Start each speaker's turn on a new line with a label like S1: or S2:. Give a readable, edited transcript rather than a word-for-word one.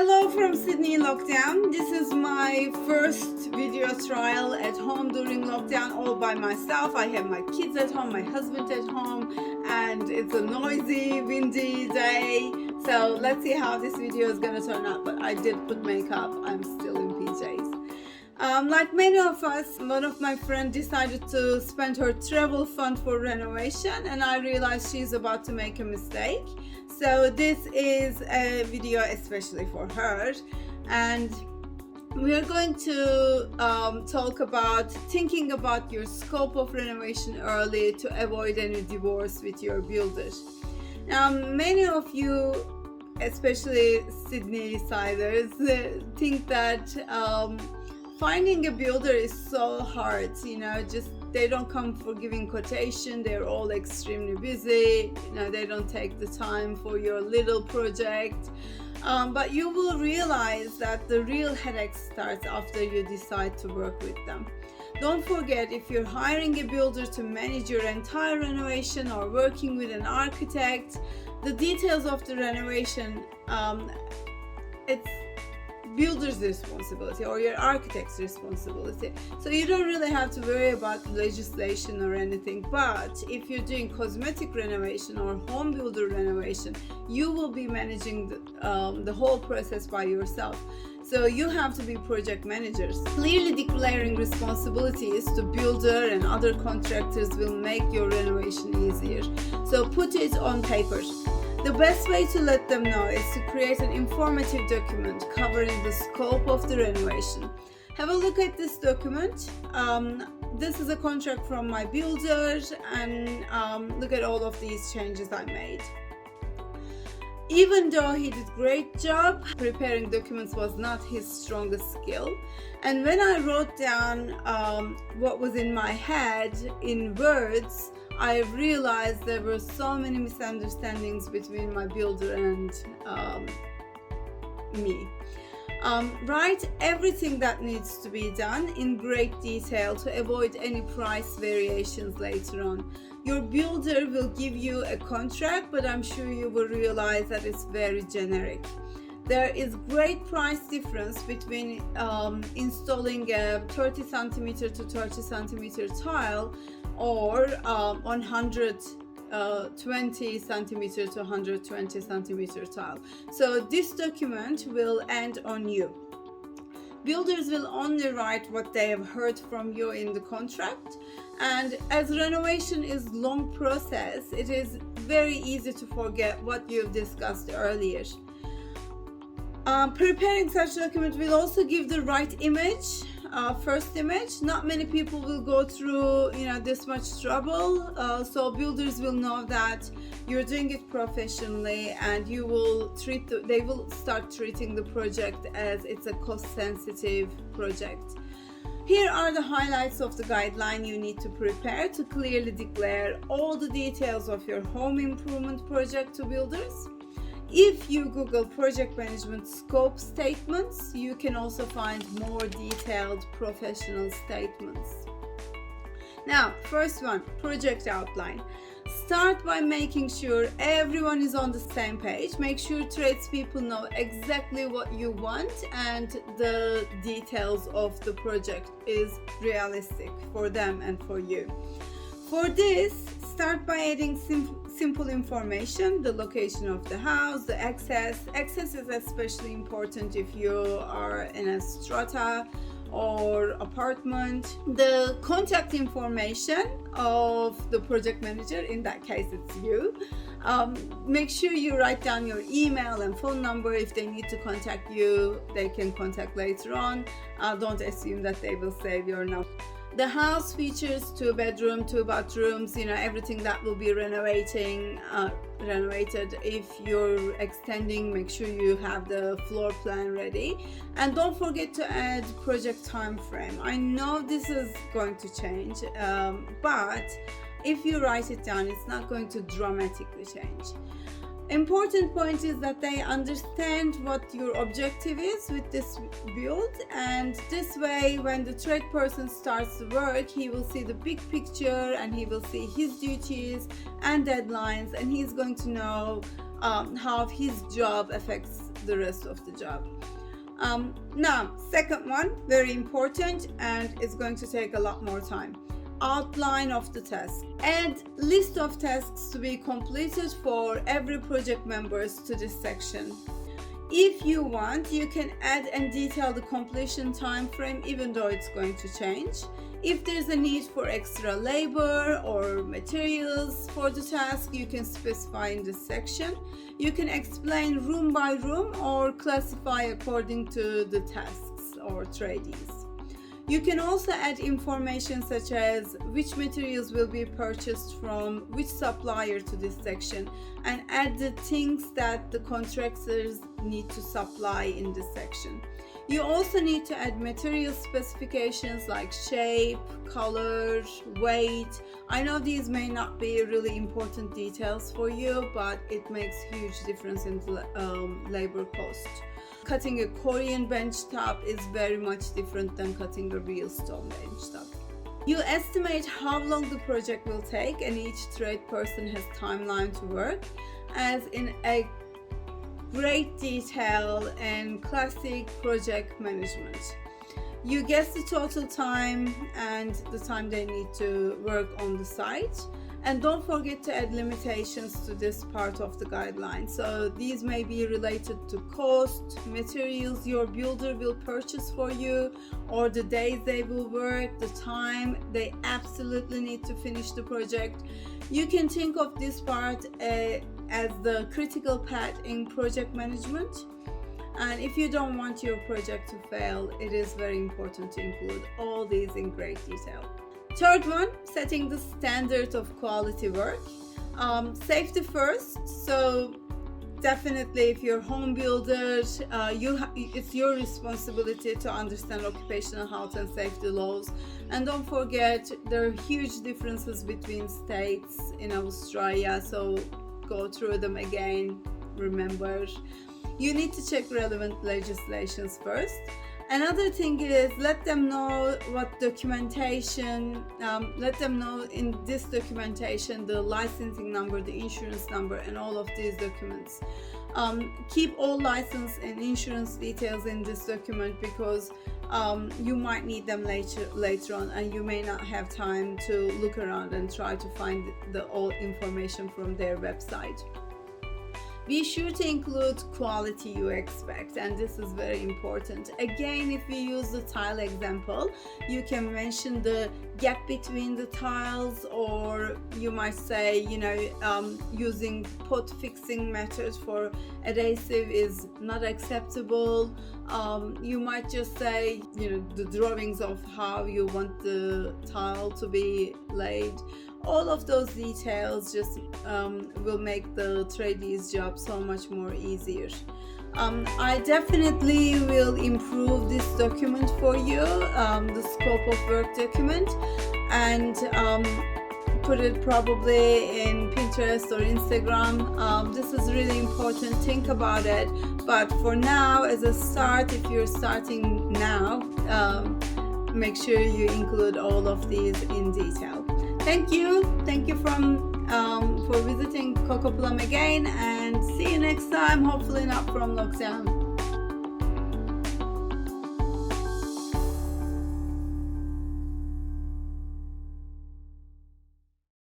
S1: Hello from Sydney lockdown. This is my first video trial at home during lockdown all by myself. I have my kids at home, my husband at home, and it's a noisy, windy day. So let's see how this video is gonna turn out. But I did put makeup. I'm still in PJs. Like many of us, one of my friends decided to spend her travel fund for renovation, and I realized she's about to make a mistake. So this is a video especially for her, and we are going to talk about thinking about your scope of renovation early to avoid any divorce with your builder. Now, many of you, especially Sydney siders, think that finding a builder is so hard, just they don't come for giving quotation, they're all extremely busy, they don't take the time for your little project, but you will realize that the real headache starts after you decide to work with them. Don't forget, if you're hiring a builder to manage your entire renovation or working with an architect, the details of the renovation, it's builder's responsibility or your architect's responsibility. So you don't really have to worry about legislation or anything. But if you're doing cosmetic renovation or home builder renovation, you will be managing the whole process by yourself. So you have to be project managers. Clearly declaring responsibilities to builder and other contractors will make your renovation easier. So put it on paper. The best way to let them know is to create an informative document covering the scope of the renovation. Have a look at this document. This is a contract from my builder, and look at all of these changes I made. Even though he did a great job, preparing documents was not his strongest skill. And when I wrote down what was in my head in words, I realized there were so many misunderstandings between my builder and me. Write everything that needs to be done in great detail to avoid any price variations later on. Your builder will give you a contract, but I'm sure you will realize that it's very generic. There is great price difference between installing a 30 centimeter to 30 centimeter tile or 120 centimeter to 120 centimeter tile. So this document will end on you. Builders will only write what they have heard from you in the contract, and as renovation is a long process, it is very easy to forget what you've discussed earlier. Preparing such document will also give the right image, first image. Not many people will go through this much trouble, so builders will know that you're doing it professionally, and they will start treating the project as it's a cost-sensitive project. Here are the highlights of the guideline you need to prepare to clearly declare all the details of your home improvement project to builders. If you Google project management scope statements, you can also find more detailed professional statements. Now, first one, project outline. Start by making sure everyone is on the same page. Make sure tradespeople know exactly what you want and the details of the project is realistic for them and for you. For this, start by adding simple information: the location of the house, the access. Access is especially important if you are in a strata or apartment. The contact information of the project manager, in that case it's you. Make sure you write down your email and phone number. If they need to contact you, they can contact later on. Don't assume that they will save your number. The house features 2 bedrooms, 2 bathrooms, everything that will be renovated. If you're extending, make sure you have the floor plan ready. And don't forget to add project time frame. I know this is going to change, but if you write it down, it's not going to dramatically change. Important point is that they understand what your objective is with this build, and this way when the trade person starts to work, he will see the big picture and he will see his duties and deadlines, and he's going to know how his job affects the rest of the job. Now, second one, very important, and it's going to take a lot more time. Outline of the task. Add list of tasks to be completed for every project members to this section. If you want, you can add and detail the completion time frame, even though it's going to change. If there's a need for extra labor or materials for the task, you can specify in this section. You can explain room by room or classify according to the tasks or tradies. You can also add information such as which materials will be purchased from which supplier to this section, and add the things that the contractors need to supply in this section. You also need to add material specifications like shape, color, weight. I know these may not be really important details for you, but it makes huge difference in labor cost. Cutting a Korean bench top is very much different than cutting a real stone bench top. You estimate how long the project will take, and each trade person has timeline to work, as in a great detail and classic project management. You guess the total time and the time they need to work on the site. And don't forget to add limitations to this part of the guideline. So these may be related to cost, materials your builder will purchase for you, or the days they will work, the time they absolutely need to finish the project. You can think of this part as the critical part in project management. And if you don't want your project to fail, it is very important to include all these in great detail. Third one, setting the standard of quality work. Safety first. So definitely, if you're home builder, it's your responsibility to understand occupational health and safety laws. And don't forget, there are huge differences between states in Australia. So go through them again. Remember, you need to check relevant legislations first. Another thing is, let them know what documentation, let them know in this documentation the licensing number, the insurance number, and all of these documents. Keep all license and insurance details in this document, because you might need them later on, and you may not have time to look around and try to find all information from their website. Be sure to include quality you expect, and this is very important. Again, if we use the tile example, you can mention the gap between the tiles, or you might say, using pot fixing method for adhesive is not acceptable. You might just say, the drawings of how you want the tile to be laid. All of those details just will make the tradies' job so much more easier. I definitely will improve this document for you, the scope of work document, and put it probably in Pinterest or Instagram. This is really important. Think about it. But for now, as a start, if you're starting now, make sure you include all of these in detail. Thank you for visiting Coco Plum again, and see you next time, hopefully not from lockdown.